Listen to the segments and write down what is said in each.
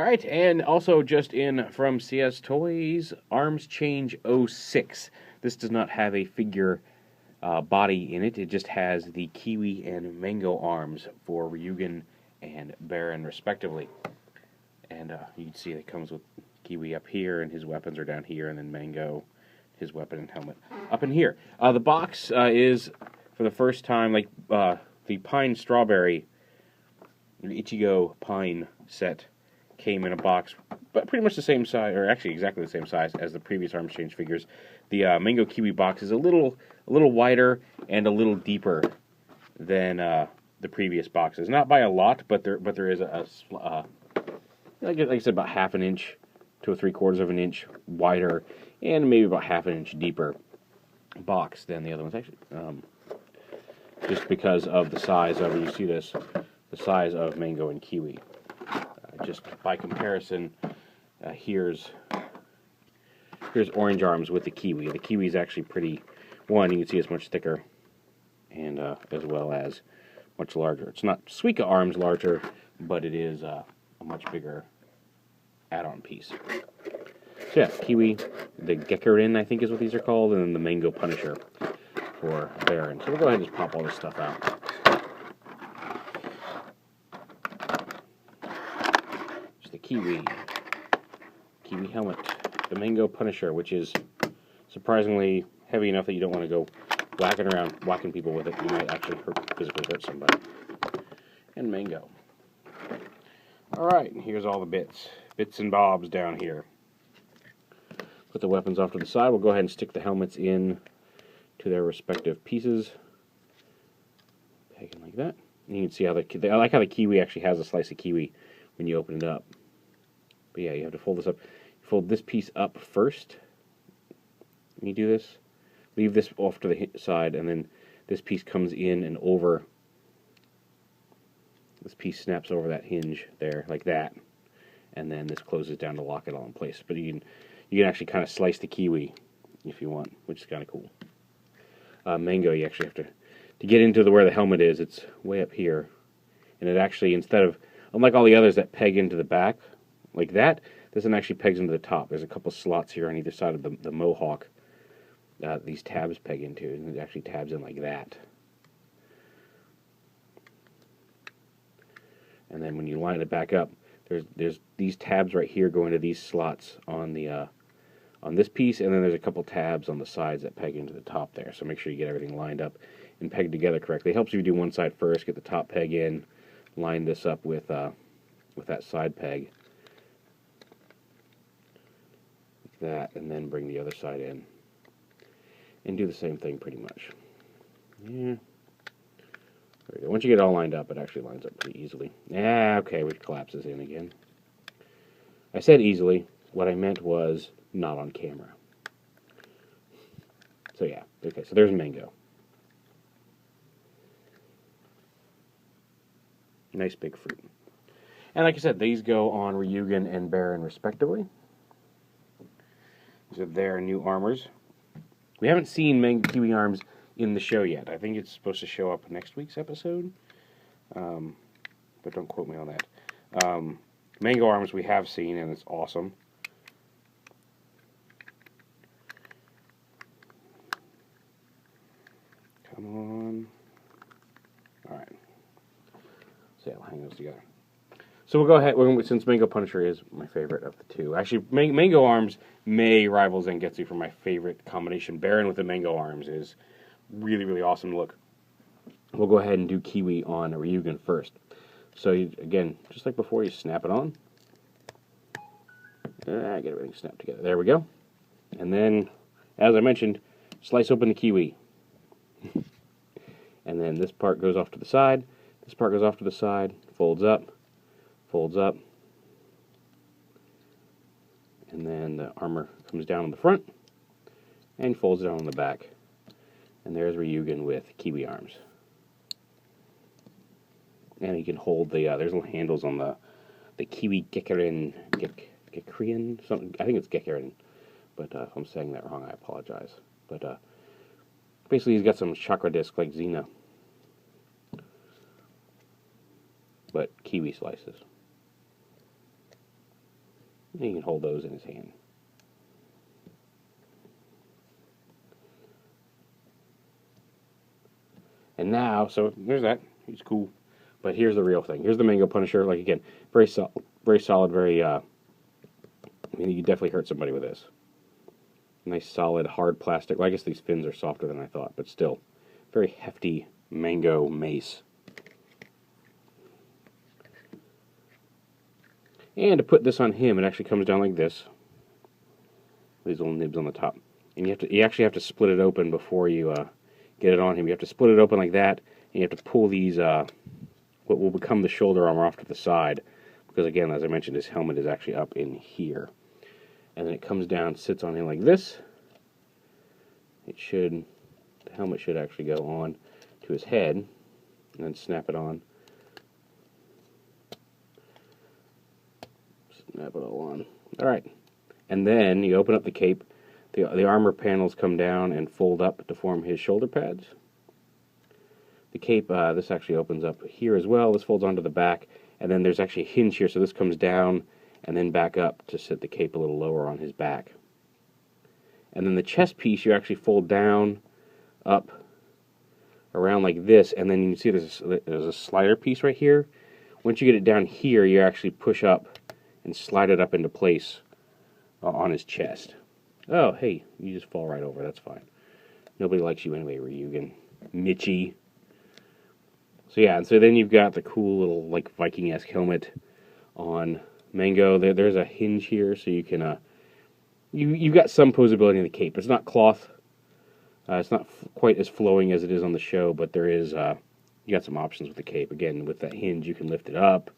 Alright, and also just in from CS Toys, Arms Change 06. This does not have a figure body in it. It just has the KIWI and Mango arms for Ryugen and Baron, respectively. And you can see it comes with KIWI up here, and his weapons are down here, and then Mango, his weapon and helmet, up in here. The box is, for the first time, like the Pine Strawberry, the Ichigo Pine set came in a box, but pretty much the same size, or actually exactly the same size as the previous Arms Change figures. The Mango KIWI box is a little wider and a little deeper than the previous boxes. Not by a lot, but there is like I said, about half an inch to 3/4 of an inch wider, and maybe about half an inch deeper box than the other ones. Actually, just because of the size of it, you see this, the size of Mango and KIWI. Just by comparison, here's Orange Arms with the KIWI. The KIWI is actually pretty. One, you can see it's much thicker, and as well as much larger. It's not Suika Arms larger, but it is a much bigger add-on piece. So yeah, KIWI, the Gekkerin, I think is what these are called, and then the Mango Punisher for Baron. So we'll go ahead and just pop all this stuff out. The KIWI helmet, the Mango Punisher, which is surprisingly heavy enough that you don't want to go whacking people with it. You might actually physically hurt somebody. And Mango. Alright, here's all the bits and bobs down here. Put the weapons off to the side. We'll go ahead and stick the helmets in to their respective pieces. Pegging like that. And you can see how I like how the KIWI actually has a slice of KIWI when you open it up. But yeah, you have to fold this up. Fold this piece up first. When you do this, leave this off to the side, and then this piece comes in and over. This piece snaps over that hinge there, like that, and then this closes down to lock it all in place. But you can actually kind of slice the KIWI if you want, which is kind of cool. Mango, you actually have to get into where the helmet is. It's way up here, and it actually, instead of, unlike all the others that peg into the back, like that, this one actually pegs into the top. There's a couple slots here on either side of the mohawk these tabs peg into, and it actually tabs in like that. And then when you line it back up, there's these tabs right here going to these slots on the on this piece, and then there's a couple tabs on the sides that peg into the top there. So make sure you get everything lined up and pegged together correctly. It helps if you do one side first, get the top peg in, line this up with that side peg, like that, and then bring the other side in, and do the same thing pretty much. Yeah. There we go. Once you get it all lined up, it actually lines up pretty easily. Okay, which collapses in again. I said easily. What I meant was not on camera. So yeah, okay, so there's Mango. Nice big fruit. And like I said, these go on Ryugen and Baron respectively. These are their new armors. We haven't seen Mango KIWI arms in the show yet. I think it's supposed to show up next week's episode. But don't quote me on that. Mango arms we have seen, and it's awesome. Come on. Alright. So yeah, we'll hang those together. So we'll go ahead, since Mango Punisher is my favorite of the two. Actually, Mango Arms may rival Zangetsu for my favorite combination. Baron with the Mango Arms is really, really awesome to look. We'll go ahead and do KIWI on Ryugen first. So again, just like before, you snap it on. Get everything snapped together. There we go. And then, as I mentioned, slice open the KIWI. And then this part goes off to the side. This part goes off to the side, folds up, and then the armor comes down on the front and folds down on the back. And there's Ryugen with KIWI arms. And you can hold the, there's little handles on the KIWI Gekkerin, something, I think it's Gekkerin, but if I'm saying that wrong, I apologize. But basically he's got some chakra disc like Xena, but KIWI slices. And he can hold those in his hand. And now, so there's that. He's cool. But here's the real thing. Here's the Mango Punisher. Like, again, very solid, very, I mean, you could definitely hurt somebody with this. Nice, solid, hard plastic. Well, I guess these fins are softer than I thought, but still. Very hefty mango mace. And to put this on him, it actually comes down like this. These little nibs on the top. And you actually have to split it open before you get it on him. You have to split it open like that, and you have to pull these, what will become the shoulder armor off to the side. Because again, as I mentioned, his helmet is actually up in here. And then it comes down, sits on him like this. The helmet should actually go on to his head, and then snap it on. Snap it all on. Alright. And then you open up the cape. The armor panels come down and fold up to form his shoulder pads. The cape, this actually opens up here as well. This folds onto the back, and then there's actually a hinge here, so this comes down and then back up to sit the cape a little lower on his back. And then the chest piece you actually fold down, up, around like this, and then you can see there's a slider piece right here. Once you get it down here, you actually push up and slide it up into place on his chest. Oh, hey, you just fall right over. That's fine. Nobody likes you anyway, Ryugen. Mitchie. So yeah, and so then you've got the cool little, like, Viking-esque helmet on Mango. There's a hinge here, so you can, you've got some posability in the cape. It's not cloth. It's not quite as flowing as it is on the show, but there is, you got some options with the cape. Again, with that hinge, you can lift it up.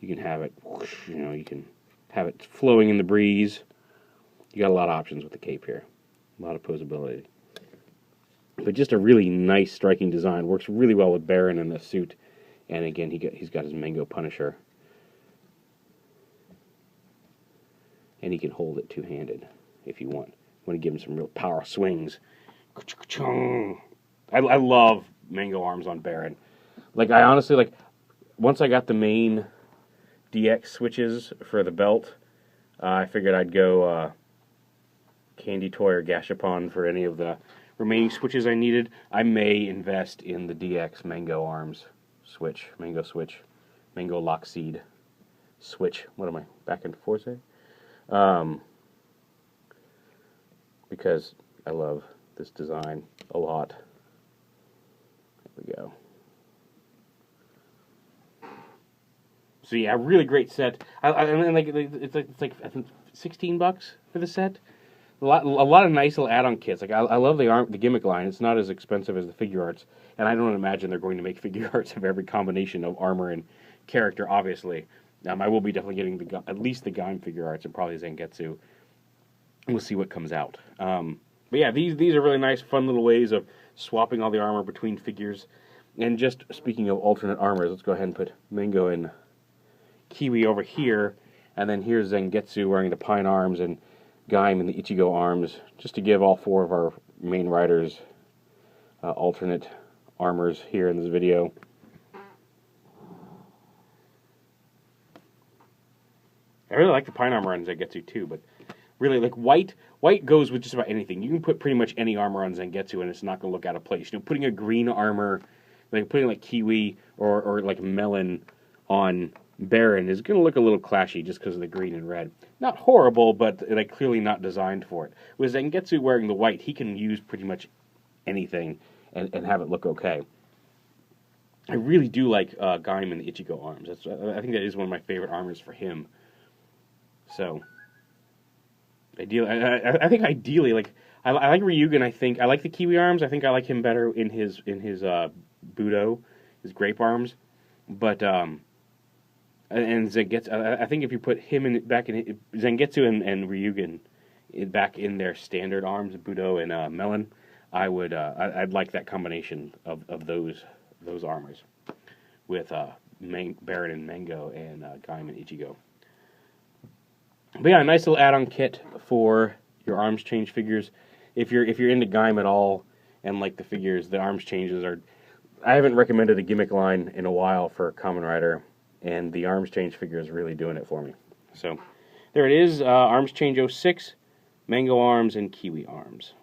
You can have it, whoosh, you can have it flowing in the breeze. You got a lot of options with the cape here. A lot of posability. But just a really nice, striking design. Works really well with Baron in the suit. And again, he's got his Mango Punisher. And he can hold it two-handed if you want. Want to give him some real power swings. I love Mango arms on Baron. Like, I honestly, like, once I got the main DX switches for the belt, I figured I'd go Candy Toy or Gashapon for any of the remaining switches I needed. I may invest in the DX Mango arms switch, Mango switch, Mango Lockseed switch. What am I, back and forth? Because I love this design a lot. There we go. So yeah, really great set. I mean, like, it's like I think $16 for the set. A lot of nice little add-on kits. Like, I love the gimmick line. It's not as expensive as the figure arts, and I don't imagine they're going to make figure arts of every combination of armor and character. Obviously, I will be definitely getting at least the Gaim figure arts and probably Zangetsu. We'll see what comes out. But yeah, these are really nice, fun little ways of swapping all the armor between figures. And just speaking of alternate armors, let's go ahead and put Mango and KIWI over here, and then here's Zangetsu wearing the Pine arms and Gaim in the Ichigo arms, just to give all four of our main riders alternate armors here in this video. I really like the Pine armor on Zangetsu too, but really, like, white goes with just about anything. You can put pretty much any armor on Zangetsu and it's not going to look out of place. You know, putting a green armor, like putting like KIWI or like Melon on Baron is going to look a little clashy just because of the green and red. Not horrible, but like clearly not designed for it. With Zangetsu wearing the white, he can use pretty much anything and have it look okay. I really do like Gaim and the Ichigo arms. I think that is one of my favorite armors for him. So, ideally, I think ideally, like, I like Ryugen. I think I like the KIWI arms. I think I like him better in his Budo, his grape arms. But and Zangetsu, I think if you put him back in Zangetsu and Ryugen back in their standard arms, Budo and Melon, I'd like that combination of those armors with Baron and Mango and Gaim and Ichigo. But yeah, a nice little add-on kit for your arms change figures. If you're into Gaim at all and like the figures, the arms changes are. I haven't recommended a gimmick line in a while for Kamen Rider, and the arms change figure is really doing it for me. So there it is, Arms Change 06, Mango arms and KIWI arms.